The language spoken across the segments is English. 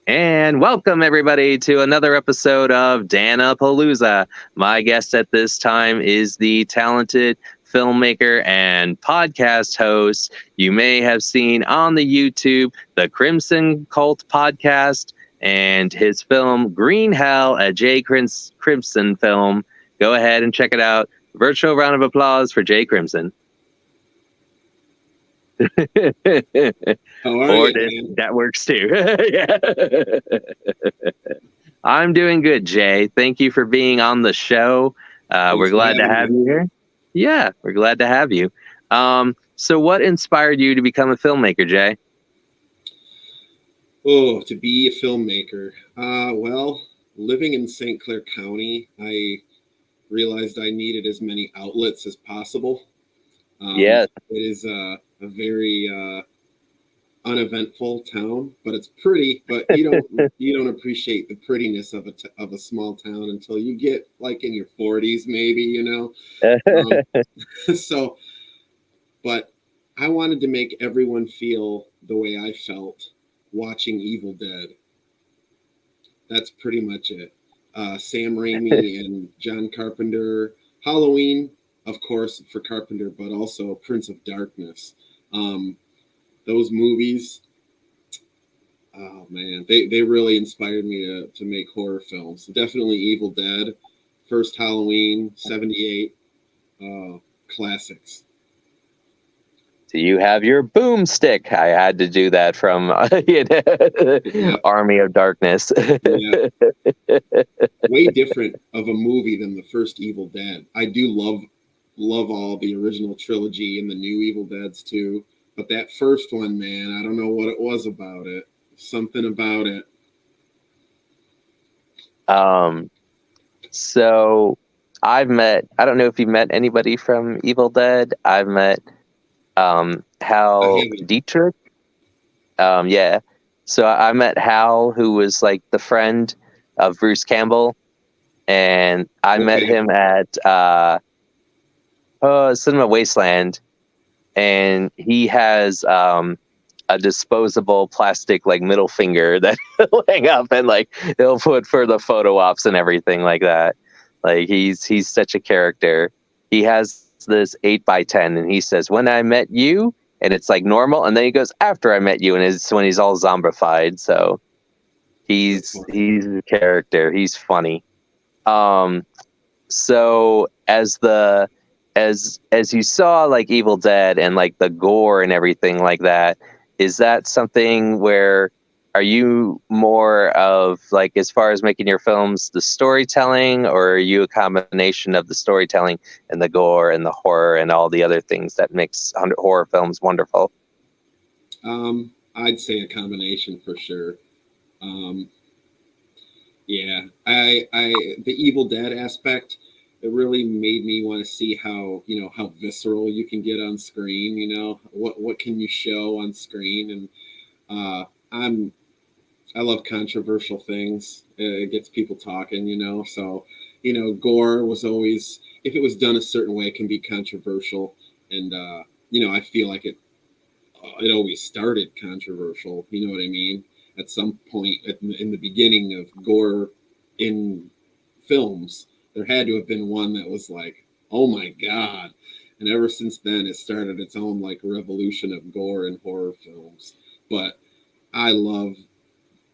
And welcome everybody to another episode of Dan-A-Plooza. My guest at this time is the talented filmmaker and podcast host you may have seen on the YouTube, the Crimson Cult podcast, and his film Green Hell, a Jay Crimson film. Go ahead and check it out. Virtual round of applause for Jay Crimson. How are you, man? That works too. Yeah. I'm doing good, Jay. Thank you for being on the show. We're glad to have you here. Yeah, we're glad to have you. So what inspired you to become a filmmaker, Jay? Oh, to be a filmmaker. Well, living in St. Clair County, I realized I needed as many outlets as possible. Yeah. It is a very uneventful town, but it's pretty. But you don't appreciate the prettiness of a small town until you get like in your 40s, maybe. So, but I wanted to make everyone feel the way I felt watching Evil Dead. That's pretty much it. Sam Raimi and John Carpenter. Halloween, of course, for Carpenter, but also Prince of Darkness. Those movies, oh man, they really inspired me to make horror films. Definitely Evil Dead, first Halloween, 78, classics. Do you have your boomstick? I had to do that from Army of Darkness. Yeah. Way different of a movie than the first Evil Dead. I do love all the original trilogy and the new Evil Deads too. But that first one, man, I don't know what it was about it. Something about it. So I don't know if you met anybody from Evil Dead. I've met Hal Dietrich. Yeah. So I met Hal, who was like the friend of Bruce Campbell. And I met him at Cinema Wasteland. And he has a disposable plastic like middle finger that he'll hang up and like he'll put for the photo ops and everything like that. Like he's such a character. He has this 8x10 and he says, "When I met you," and it's like normal, and then he goes, "After I met you," and it's when he's all zombified. So he's a character. He's funny. So as you saw like Evil Dead and like the gore and everything like that, is that something where are you more of like, as far as making your films, the storytelling, or are you a combination of the storytelling and the gore and the horror and all the other things that makes horror films wonderful? I'd say a combination for sure. Yeah, the Evil Dead aspect, it really made me want to see how visceral you can get on screen. What can you show on screen, and I love controversial things. It gets people talking. So gore was always, if it was done a certain way, it can be controversial, and I feel like it always started controversial. You know what I mean? At some point in the beginning of gore in films, there had to have been one that was like, oh my God. And ever since then, it started its own like revolution of gore in horror films. But I love,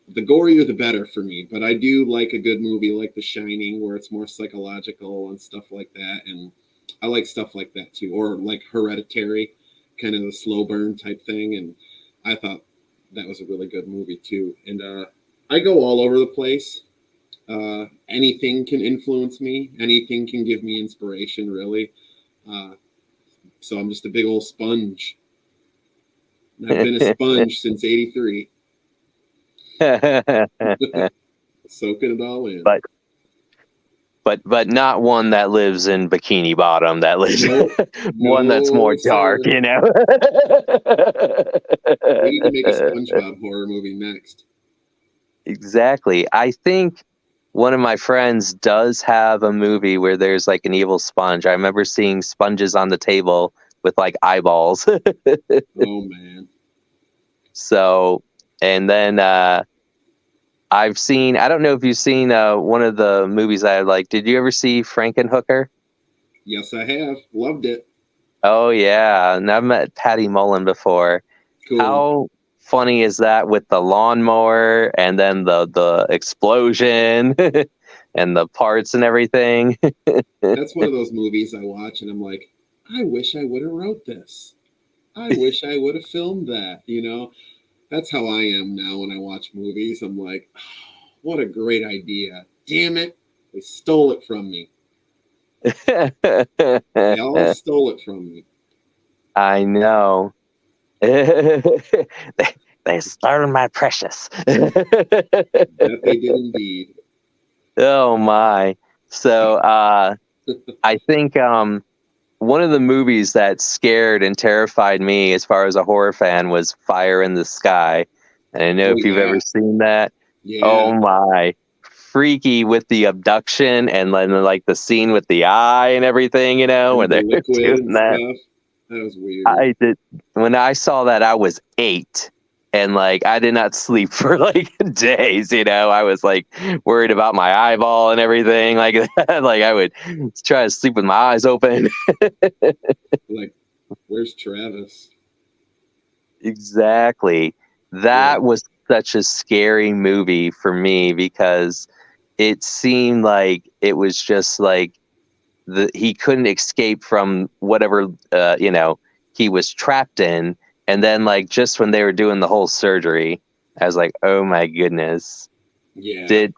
the gorier the better for me. But I do like a good movie like The Shining, where it's more psychological and stuff like that. And I like stuff like that too. Or like Hereditary, kind of the slow burn type thing. And I thought that was a really good movie too. And I go all over the place. Anything can influence me. Anything can give me inspiration, really. So I'm just a big old sponge. And I've been a sponge since '83. Soaking it all in. But not one that lives in Bikini Bottom. That lives one that's more dark, We need to make a SpongeBob horror movie next. Exactly. I think one of my friends does have a movie where there's like an evil sponge. I remember seeing sponges on the table with like eyeballs. Oh man. So, and then I've seen. I don't know if you've seen one of the movies I like. Did you ever see Frankenhooker? Yes, I have. Loved it. Oh yeah, and I've met Patty Mullen before. Cool. How funny is that with the lawnmower and then the explosion and the parts and everything? That's one of those movies I watch and I'm like, I wish I would have wrote this. I wish I would have filmed that, you know? That's how I am now when I watch movies. I'm like, oh, what a great idea. Damn it. They stole it from me. They all stole it from me. I know. they, they stole my precious. That they did indeed. Oh my. So I think one of the movies that scared and terrified me as far as a horror fan was Fire in the Sky. And I know Oh, if you've ever yeah. seen that. Yeah. Oh my. Freaky with the abduction and then like the scene with the eye and everything, when And the they're liquid doing and that. stuff. That was weird. I did when I saw that I was 8 and like I did not sleep for like days, I was like worried about my eyeball and everything like that. Like I would try to sleep with my eyes open. Like, where's Travis? Exactly. Yeah. That was such a scary movie for me because it seemed like it was just like he couldn't escape from whatever he was trapped in, and then like just when they were doing the whole surgery, I was like, oh my goodness. Yeah. Did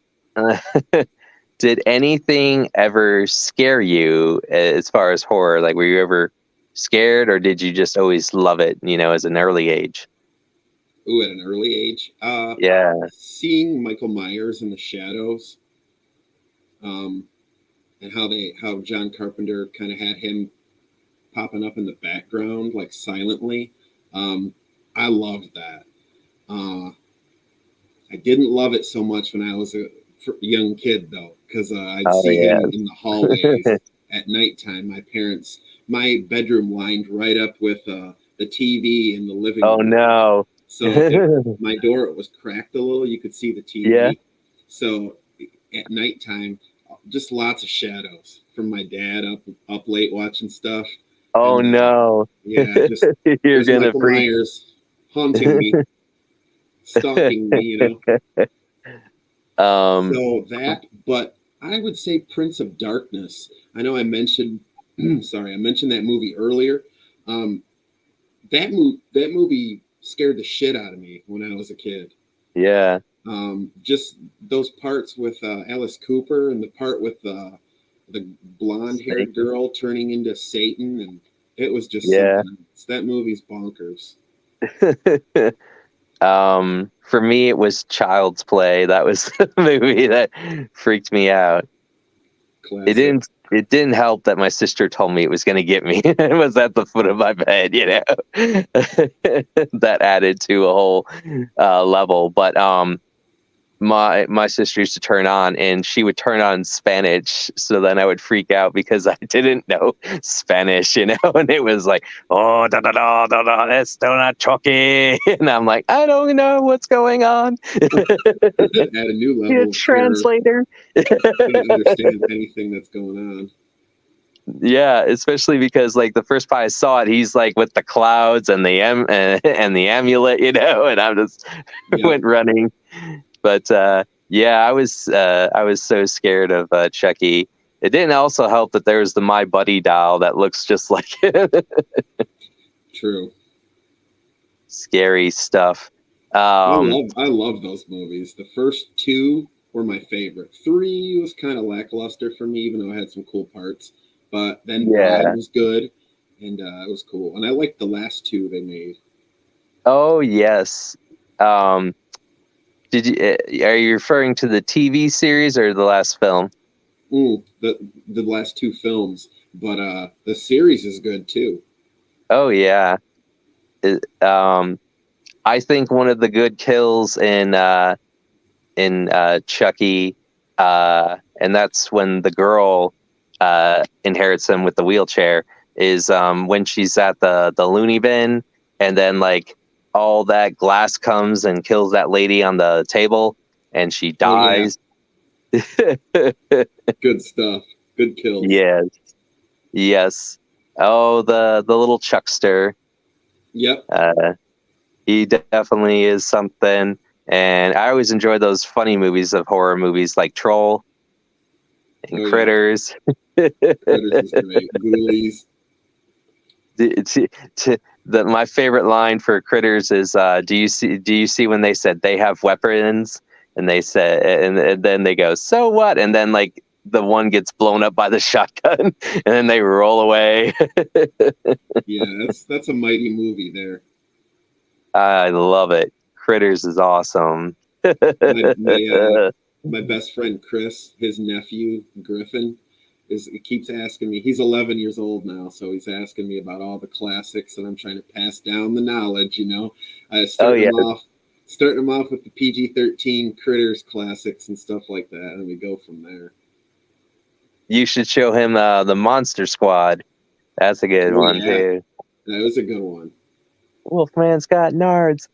did anything ever scare you as far as horror? Like, were you ever scared, or did you just always love it, as an early age? Ooh, at an early age. Yeah. Seeing Michael Myers in the shadows, um, and how John Carpenter kind of had him popping up in the background like silently. Um, I loved that. Uh, I didn't love it so much when I was a young kid though, because I'd Oh see yeah. him in the hallways at nighttime. My bedroom lined right up with the TV in the living Oh room. no. So if my door was cracked a little, you could see the Yeah. TV. So at nighttime, just lots of shadows from my dad up late watching stuff, Oh and no. yeah, just You're there's gonna Michael freak. Myers haunting me, stalking me, um So that, but I would say Prince of Darkness. I know I mentioned, sorry, I mentioned that movie earlier. Um, that movie scared the shit out of me when I was a kid. yeah. Just those parts with Alice Cooper and the part with the blonde haired Snake. girl turning into Satan, and it was just Yeah. something else. That movie's bonkers. For me it was Child's Play. That was the movie that freaked me out. It Classic. didn't help that my sister told me it was going to get me. It was at the foot of my bed, that added to a whole level. But my sister used to turn on, and she would turn on Spanish, so then I would freak out because I didn't know Spanish, and it was like, oh, da da da da da, esto no choque, and I'm like, I don't know what's going on. Add a new Need a level of terror. translator. Can't understand anything that's going on. Yeah, especially because like the first time I saw it, he's like with the clouds and the and the amulet, and I'm just Yep. went running. But yeah, I was so scared of Chucky. It didn't also help that there's the My Buddy doll that looks just like True. scary stuff. I Um, love I love those movies. The first two were my favorite. Three was kind of lackluster for me, even though it had some cool parts. But then Bride yeah. was good, and it was cool. And I liked the last two they made. Oh yes. Um, did you? Are you referring to the TV series or the last film? The last two films, but the series is good too. Oh yeah. It, I think one of the good kills in Chucky, and that's when the girl inherits him with the wheelchair. Is when she's at the loony bin, and then like all that glass comes and kills that lady on the table, and she Oh yeah, dies. good stuff. Good kills. Yes, yes. Oh, the little Chuckster. Yep. Uh, he definitely is something. And I always enjoy those funny movies of horror movies like Troll and Oh yeah, Critters. Critters is great. Ghoulies. to, my favorite line for Critters is do you see when they said they have weapons, and they said, and then they go, so what, and then like the one gets blown up by the shotgun and then they roll away. Yeah, that's a mighty movie there. I love it. Critters is awesome. My best friend Chris, his nephew Griffin, is he keeps asking me. He's 11 years old now, so he's asking me about all the classics, and I'm trying to pass down the knowledge. I Oh starting yeah, him off, starting him off with the PG-13 Critters classics and stuff like that, and we go from there. you should show him the Monster Squad. That's a good Oh one yeah, too. that was a good one. Wolfman's got nards.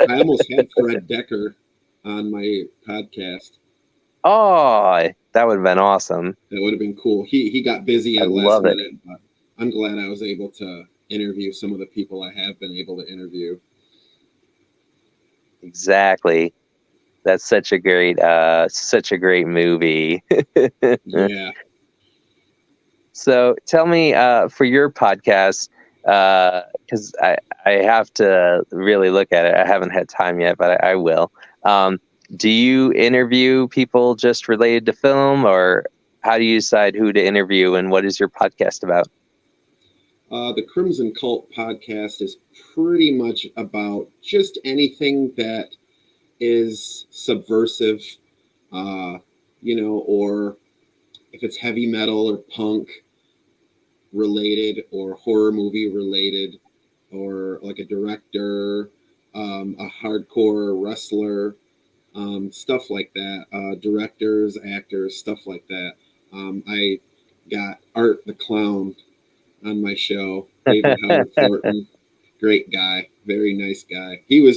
I almost had Fred Decker on my podcast. Oh, that would have been awesome. That would have been cool. He got busy I at last love it. minute, but I'm glad I was able to interview some of the people I have been able to interview. Exactly. That's such a great movie. Yeah. So tell me, for your podcast, because I have to really look at it. I haven't had time yet, but I will. Do you interview people just related to film, or how do you decide who to interview, and what is your podcast about? The Crimson Cult podcast is pretty much about just anything that is subversive, uh, or if it's heavy metal or punk related or horror movie related, or like a director, a hardcore wrestler, stuff like that. Directors, actors, stuff like that. I got Art the Clown on my show. David Howard Thornton, great guy, very nice guy. He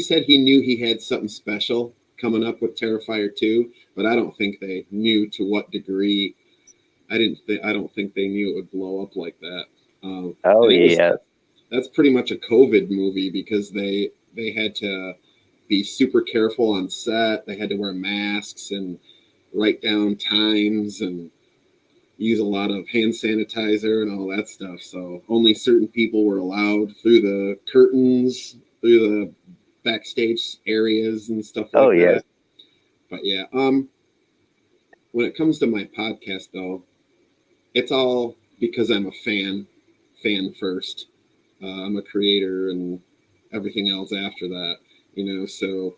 said he knew he had something special coming up with Terrifier 2, but I don't think they knew to what degree. I don't think they knew it would blow up like that. Oh And yeah. that's pretty much a COVID movie because they had to be super careful on set. They had to wear masks and write down times and use a lot of hand sanitizer and all that stuff. So only certain people were allowed through the curtains, through the backstage areas and stuff Oh like yes. that. But yeah, when it comes to my podcast though, it's all because I'm a fan first. I'm a creator and everything else after that. So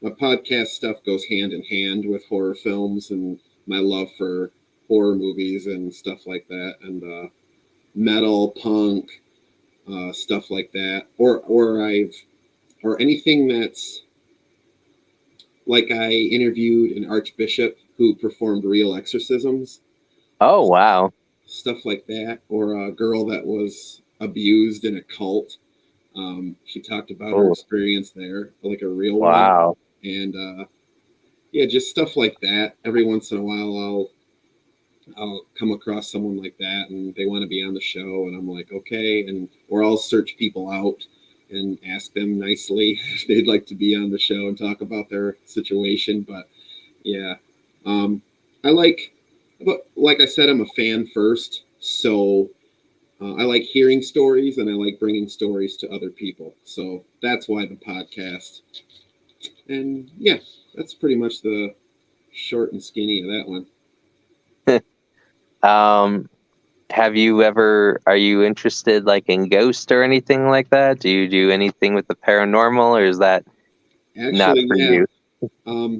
my podcast stuff goes hand in hand with horror films and my love for horror movies and stuff like that, and metal, punk, stuff like that, or anything that's like I interviewed an archbishop who performed real exorcisms, Oh wow. stuff like that, or a girl that was abused in a cult. She talked about her Oh experience there, like a real one, wow. and yeah, just stuff like that. Every once in a while, I'll come across someone like that, and they want to be on the show, and I'm like, okay, or I'll search people out and ask them nicely if they'd like to be on the show and talk about their situation. But yeah, I but like I said, I'm a fan first, so I like hearing stories and I like bringing stories to other people. So that's why the podcast. And yeah, that's pretty much the short and skinny of that one. um, are you interested like in ghost or anything like that? Do you do anything with the paranormal, or is that not Actually, for yeah. you?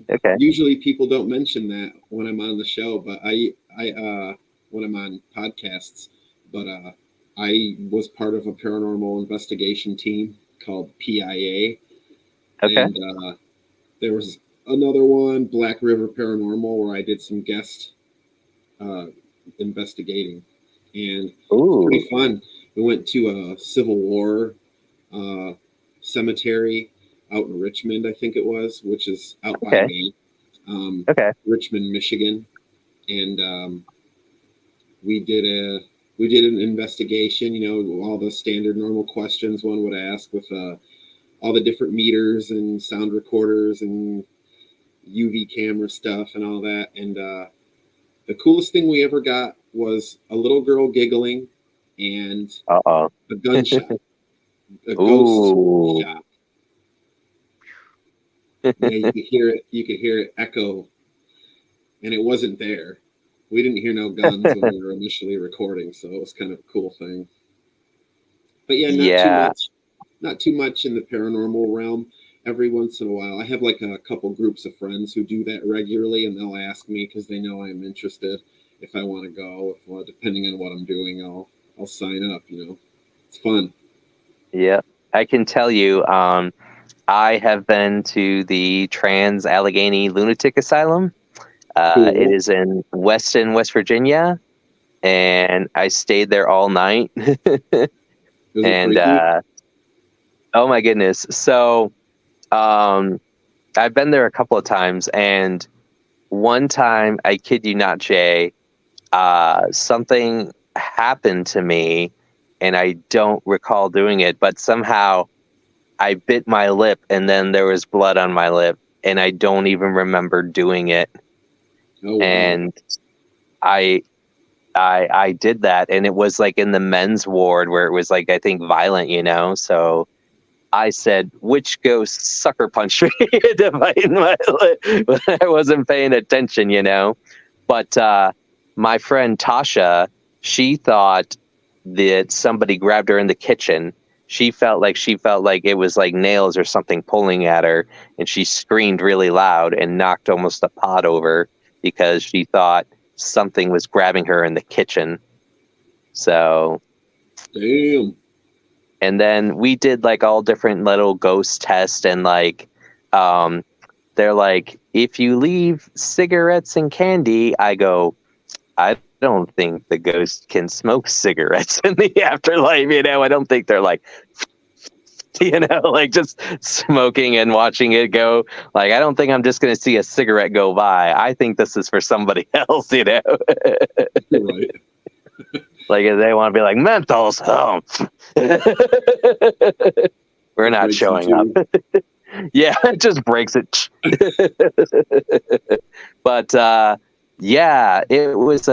Okay. Usually people don't mention that when I'm on the show, but when I'm on podcasts, but I was part of a paranormal investigation team called PIA, Okay. and there was another one, Black River Paranormal, where I did some guest uh, investigating, and it's Ooh. pretty fun. We went to a Civil War uh, cemetery out in Richmond, I think it was, which is out by Okay. me, Okay. Richmond, Michigan, and we did a we did an investigation. You know, all the standard normal questions one would ask with all the different meters and sound recorders and UV camera stuff and all that. And the coolest thing we ever got was a little girl giggling and Uh-oh. a gunshot, a ghost Ooh. shot. Yeah, you could hear it. You could hear it echo, and it wasn't there. We didn't hear no guns when we were initially recording, so it was kind of a cool thing. But yeah, not too Yeah. much, not too much in the paranormal realm. Every once in a while, I have like a couple groups of friends who do that regularly, and they'll ask me because they know I'm interested if I want to go. If depending on what I'm doing, I'll sign up. You know, it's fun. Yeah. I can tell you, I have been to the Trans Allegheny Lunatic Asylum. It Cool. is in Weston, West Virginia, and I stayed there all night. Is it And freaky? oh my goodness. So um, I've been there a couple of times, and one time, I kid you not, Jay, something happened to me, and I don't recall doing it, but somehow I bit my lip, and then there was blood on my lip, and I don't even remember doing it. Oh wow. And I I did that, and it was like in the men's ward where it was like, I think, violent, you know. So I said, "Which ghost sucker punched me to bite my lip?" I wasn't paying attention, you know. But my friend Tasha, she thought that somebody grabbed her in the kitchen. She felt like it was like nails or something pulling at her, and she screamed really loud and knocked almost a pot over because she thought something was grabbing her in the kitchen. So, Damn. and then we did like all different little ghost tests, and like um they're like, if you leave cigarettes and candy, I go, I don't think the ghost can smoke cigarettes in the afterlife. You know, I don't think they're like, you know, like just smoking and watching it go. Like, I don't think I'm just going to see a cigarette go by. I think this is for somebody else, you know? Right. Like, if they want to be like, Menthos, oh, we're It not breaks in showing up. two. Yeah, it just breaks it. But yeah, it was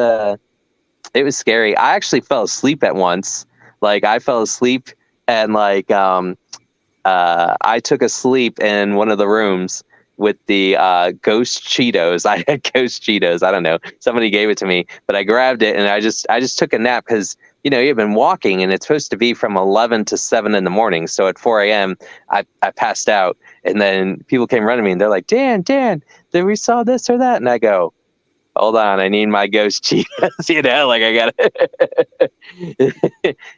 scary. I actually fell asleep at once. Like I fell asleep, and like I took a sleep in one of the rooms with the ghost Cheetos. I had ghost Cheetos. I don't know. Somebody gave it to me, but I grabbed it and I just took a nap because you know you've been walking and it's supposed to be from 11 to 7 in the morning. So at 4 a.m. I passed out, and then people came running me and they're like, Dan, did we saw this or that? And I go, hold on, I need my ghost Cheetos. You know, like I gotta. If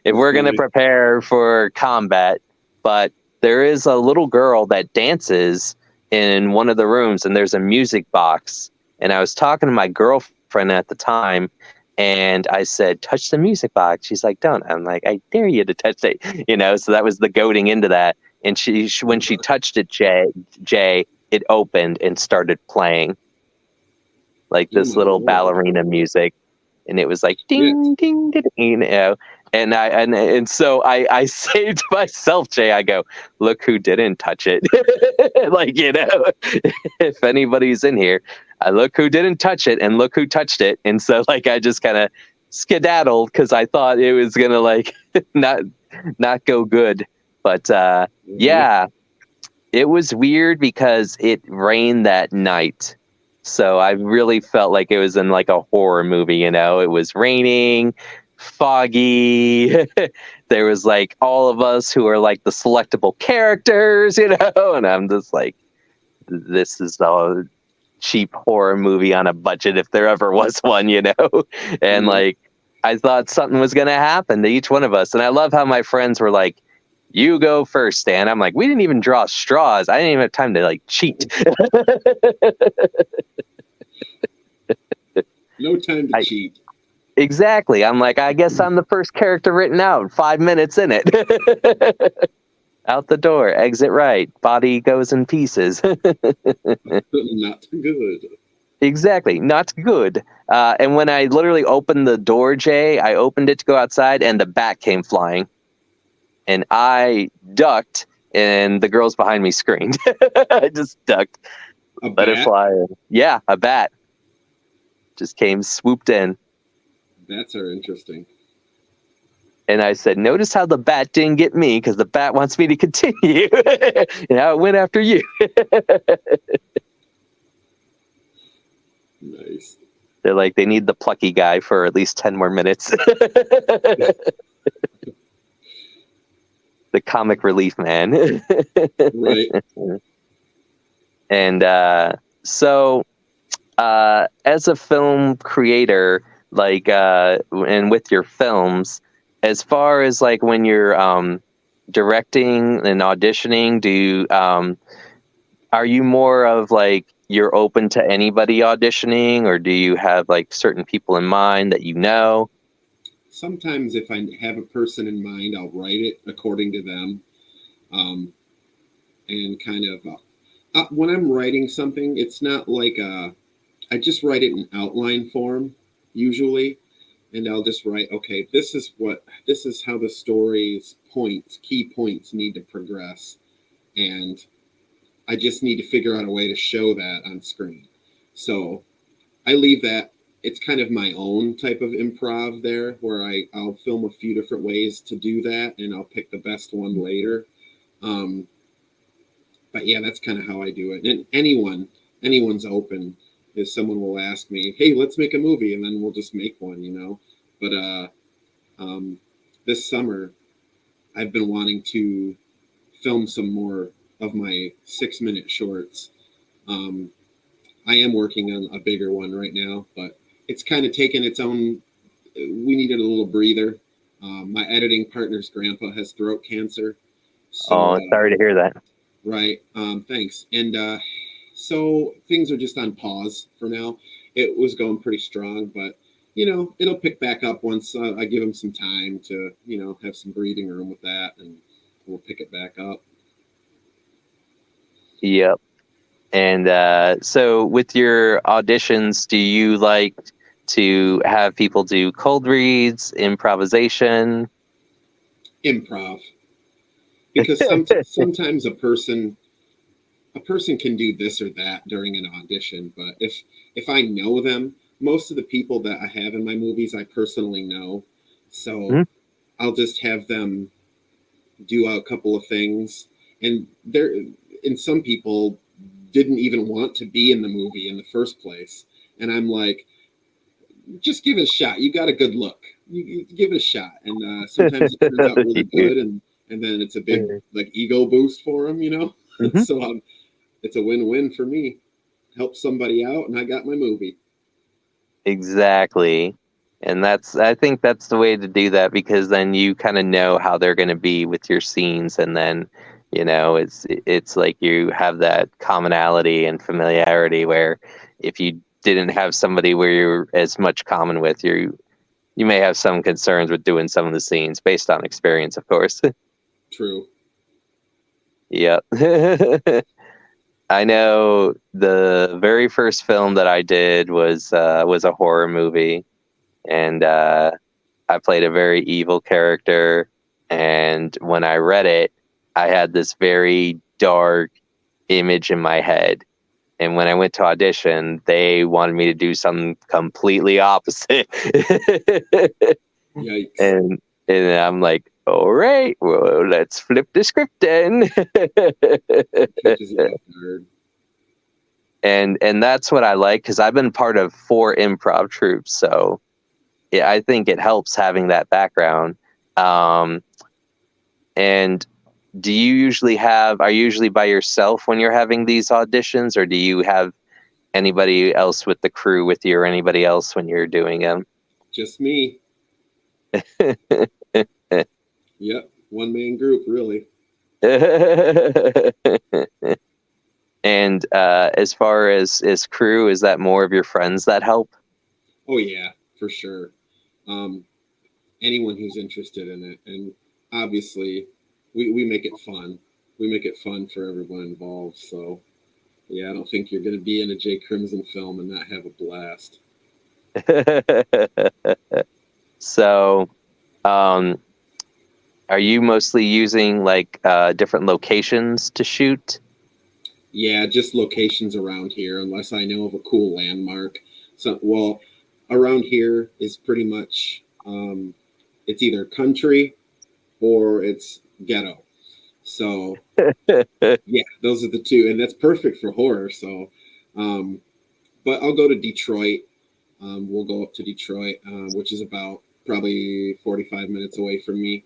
That's we're gonna funny. prepare for combat, but there is a little girl that dances in one of the rooms, and there's a music box. And I was talking to my girlfriend at the time, and I said, "Touch the music box." She's like, "Don't." I'm like, "I dare you to touch it," you know. So that was the goading into that. And when she touched it, Jay, it opened and started playing like Oh this my little lord. ballerina music, and it was like Yeah. ding ding ding, you know. And so I saved myself, Jay. I go, look who didn't touch it. Like, you know, if anybody's in here, I look who didn't touch it and look who touched it. And so like I just kind of skedaddled because I thought it was gonna like not not go good. But Uh-huh. yeah, it was weird because it rained that night. So I really felt like it was in like a horror movie, you know. It was raining, foggy. There was like all of us who are like the selectable characters, you know, and I'm just like, this is a cheap horror movie on a budget if there ever was one, you know. And Uh-huh. like I thought something was gonna happen to each one of us. And I love how my friends were like, you go first, Dan. I'm like, we didn't even draw straws. I didn't even have time to like cheat. No time to I, cheat. exactly. I'm like, I guess I'm the first character written out. 5 minutes in it. Out the door, exit right, body goes in pieces. Not good. Exactly, not good. And when I literally opened the door, Jay, I opened it to go outside, and the bat came flying, and I ducked, and the girls behind me screamed. I just ducked, A let it bat? fly. Yeah, a bat just came, swooped in, Bats are interesting. and I said, "Notice how the bat didn't get me because the bat wants me to continue." And how it went after you. Nice. They're like, they need the plucky guy for at least 10 more minutes. The comic relief man. Right. And so, as a film creator, like, and with your films, as far as like when you're directing and auditioning, are you more of like you're open to anybody auditioning, or do you have like certain people in mind that you know? Sometimes if I have a person in mind, I'll write it according to them. Um, and kind of when I'm writing something, it's not like I just write it in outline form usually, and I'll just write, okay, this is how the story's key points need to progress, and I just need to figure out a way to show that on screen. So I leave that. It's kind of my own type of improv there, where I'll film a few different ways to do that, and I'll pick the best one later. Um, but yeah, that's kind of how I do it. And anyone's open. If someone will ask me, "Hey, let's make a movie," and then we'll just make one, you know. But um, this summer, I've been wanting to film some more of my 6-minute shorts. Um, I am working on a bigger one right now, but it's kind of taken its own. We needed a little breather. My editing partner's grandpa has throat cancer, so Oh, sorry to hear that. right. Thanks. And so things are just on pause for now. It was going pretty strong, but it'll pick back up once I give him some time to have some breathing room with that, and we'll pick it back up. Yep. And so, with your auditions, do you like to have people do cold reads, improvisation? Improv, because sometimes a person can do this or that during an audition, but if I know them, most of the people that I have in my movies I personally know, so Mhm. I'll just have them do a couple of things, and some people didn't even want to be in the movie in the first place, and I'm like, just give it a shot. You got a good look. You give it a shot, and sometimes it turns out really good, and then it's a big like ego boost for them, Mhm. so it's a win-win for me. Help somebody out, and I got my movie. Exactly. And I think that's the way to do that, because then you kind of know how they're going to be with your scenes, and then it's like you have that commonality and familiarity, where if you didn't have somebody where you're as much common with, you may have some concerns with doing some of the scenes based on experience, of course. True. Yep. I know the very first film that I did was a horror movie, and I played a very evil character. And when I read it, I had this very dark image in my head. And when I went to audition, they wanted me to do something completely opposite. Yikes. and and I'm like, all right, well, let's flip the script then. Catches you off guard. And that's what I like, because I've been part of 4 improv troupes, so yeah, I think it helps having that background. Um, and are you usually by yourself when you're having these auditions, or do you have anybody else with the crew with you, or anybody else when you're doing them? Just me. Yep. One man group, really. And as far as crew, is that more of your friends that help? Oh yeah, for sure. Um, Anyone who's interested in it, and obviously we make it fun. We make it fun for everyone involved. So yeah, I don't think you're going to be in a Jay Crimson film and not have a blast. So, um, are you mostly using like different locations to shoot? Yeah, just locations around here, unless I know of a cool landmark. So, well, around here is pretty much it's either country or it's ghetto. So yeah, those are the two, and that's perfect for horror. So, um, but I'll go to Detroit. We'll go up to Detroit, which is about probably 45 minutes away from me.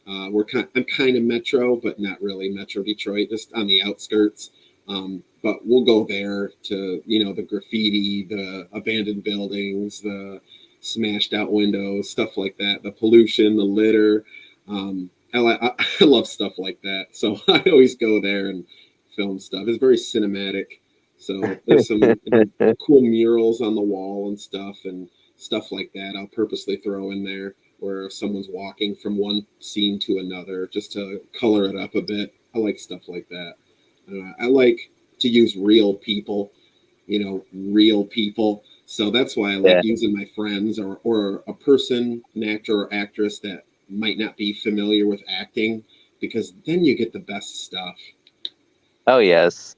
I'm kind of metro, but not really metro Detroit, just on the outskirts. But we'll go there to, the graffiti, the abandoned buildings, the smashed out windows, stuff like that, the pollution, the litter. I love stuff like that. So I always go there and film stuff. It's very cinematic. So there's some cool murals on the wall and stuff like that. I'll purposely throw in there where someone's walking from one scene to another just to color it up a bit. I like stuff like that. I like to use real people, real people. So that's why I like Yeah. using my friends or a person, an actor or actress that might not be familiar with acting, because then you get the best stuff. Oh yes,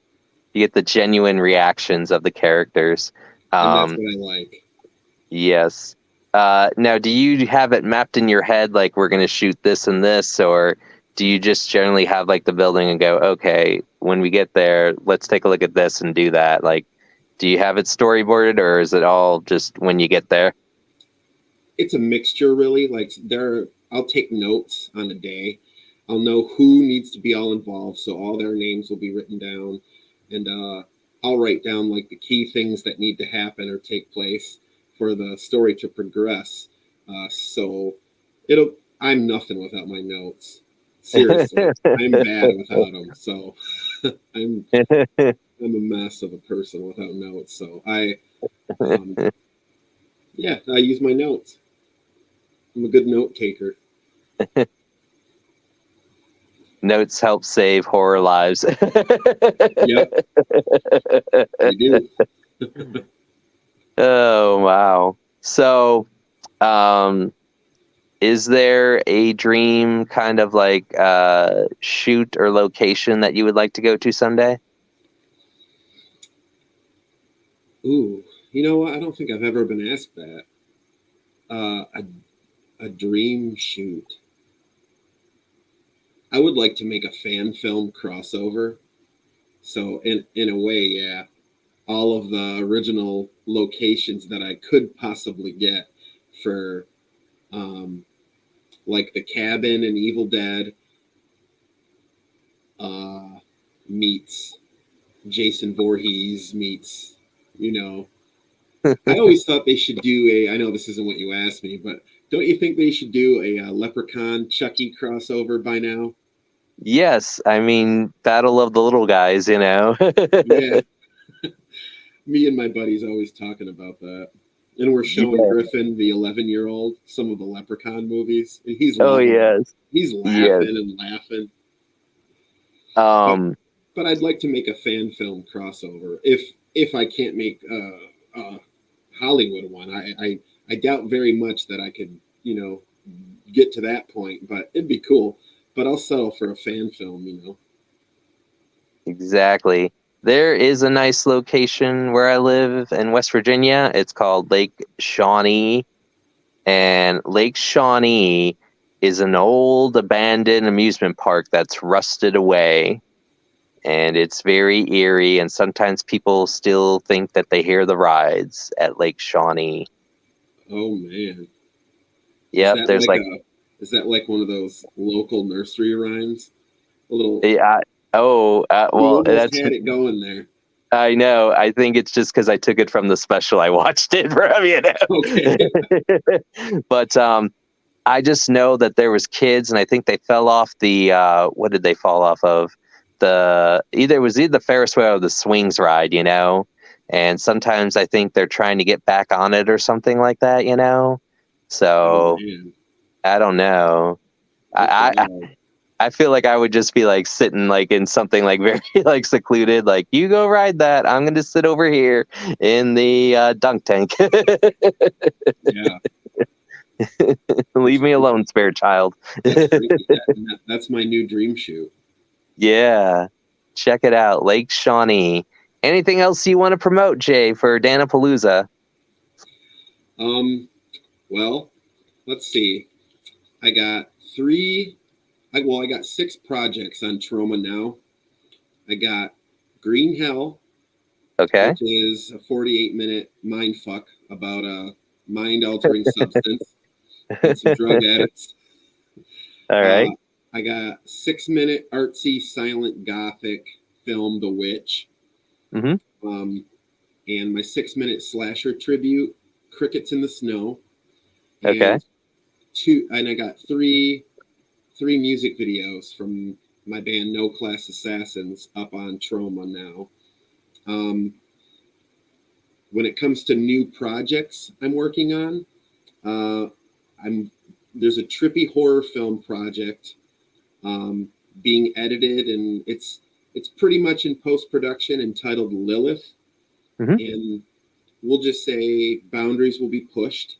you get the genuine reactions of the characters. And that's Um, what I like. yes. Now, do you have it mapped in your head like we're going to shoot this and this, or do you just generally have like the building and go, okay, when we get there, let's take a look at this and do that? Like, do you have it storyboarded, or is it all just when you get there? It's a mixture, really. Like, I'll take notes on a day. I'll know who needs to be all involved, so all their names will be written down, and I'll write down like the key things that need to happen or take place for the story to progress. So it'll. I'm nothing without my notes. Seriously, I'm bad without them. So I'm I'm a mess of a person without notes. So um, yeah, I use my notes. I'm a good note taker. Notes help save horror lives. Yep, they do. Oh wow. So, um, is there a dream kind of like shoot or location that you would like to go to someday? Ooh, you know what? I don't think I've ever been asked that. Uh, a, a dream shoot. I would like to make a fan film crossover. So in a way, yeah, all of the original locations that I could possibly get for like the cabin in Evil Dead uh, meets Jason Voorhees meets, you know, I always thought they should do a. I know this isn't what you asked me, but don't you think they should do a Leprechaun Chucky crossover by now? Yes, I mean Battle of the Little Guys, you know. Yeah, me and my buddies always talking about that, and we're showing Yeah. Griffin, the 11-year-old, some of the Leprechaun movies, and he's Oh loving it. yes. He's Yes. laughing and laughing. But Um but I'd like to make a fan film crossover if I can't make Hollywood one. I doubt very much that I could get to that point, but it'd be cool. But I'll settle for a fan film. exactly. There is a nice location where I live in West Virginia. It's called Lake Shawnee, and Lake Shawnee is an old abandoned amusement park that's rusted away, and it's very eerie, and sometimes people still think that they hear the rides at Lake Shawnee. Oh man, is Yep, that there's like like a is that like one of those local nursery rhymes? A little. yeah. Oh, You well, almost that's had it going there. I know. I think it's just because I took it from the special I watched it from, Okay. But I just know that there was kids, and I think they fell off the what did they fall off of? It was either the Ferris wheel or the swings ride. And sometimes I think they're trying to get back on it or something like that. Oh So man, I don't know. that's I wild. I feel like I would just be like sitting like in something like very like secluded. Like, you go ride that. I'm going to sit over here in the dunk tank. Yeah, Leave me alone, spare child. that's freaky. That's my new dream shoot. Yeah, check it out, Lake Shawnee. Anything else you want to promote, Jay, for Dan-A-Plooza? Well, let's see. I got three. I got 6 projects on Trauma now. I got Green Hell, Okay. which is a 48-minute mind fuck about a mind-altering substance and some drug addicts. All right. I got 6-minute artsy silent gothic film, The Witch. Mm-hmm. And my 6-minute slasher tribute, Crickets in the Snow. Okay. And I got three music videos from my band No Class Assassins up on Trauma now. When it comes to new projects I'm working on, there's a trippy horror film project being edited, and it's pretty much in post-production, entitled Lilith. Mm-hmm. And we'll just say boundaries will be pushed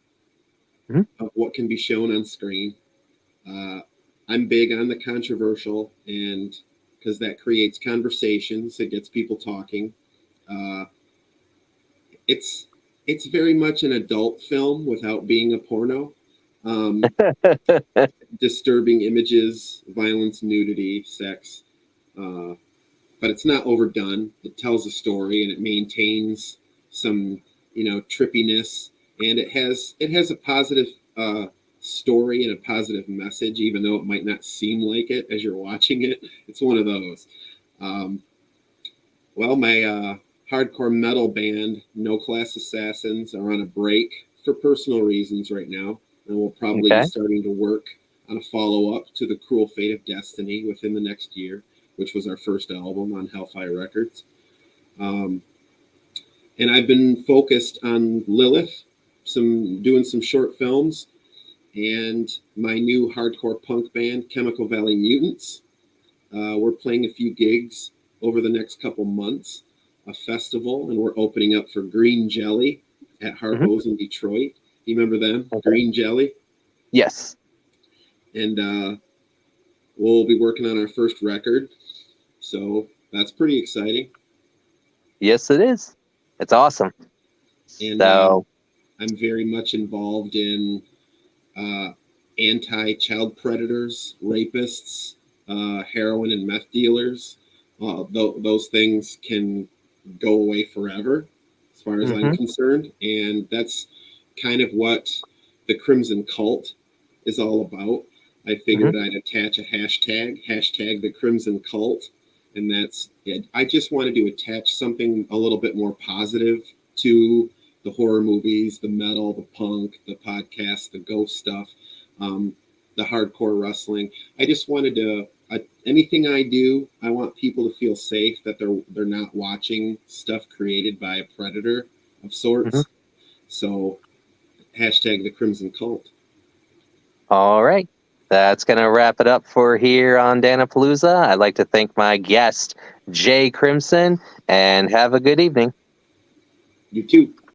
of what can be shown on screen. I'm big on the controversial, and because that creates conversations, it gets people talking. It's very much an adult film without being a porno. Disturbing images, violence, nudity, sex, but it's not overdone. It tells a story and it maintains some, trippiness, and it has a positive story and a positive message, even though it might not seem like it as you're watching it. It's one of those. Well, my hardcore metal band, No Class Assassins, are on a break for personal reasons right now, and we'll probably be starting to work on a follow-up to The Cruel Fate of Destiny within the next year, which was our first album on Hellfire Records. And I've been focused on Lilith, doing some short films, and my new hardcore punk band, Chemical Valley Mutants. We're playing a few gigs over the next couple months, a festival, and we're opening up for Green Jelly at Harpo's in Detroit. You remember them? Okay. Green Jelly? Yes. And we'll be working on our first record, so that's pretty exciting. Yes, it is. It's awesome. And I'm very much involved in anti-child predators, rapists, heroin and meth dealers. Those things can go away forever, as far as I'm concerned. And that's kind of what the Crimson Cult is all about. I figured I'd attach a hashtag the Crimson Cult. And that's it. I just wanted to attach something a little bit more positive to the horror movies, the metal, the punk, the podcast, the ghost stuff, the hardcore wrestling. I just wanted to, anything I do, I want people to feel safe, that they're not watching stuff created by a predator of sorts. So hashtag the Crimson Cult. All right. That's going to wrap it up for here on Dan-A-Plooza. I'd like to thank my guest, Jay Crimson, and have a good evening. You too.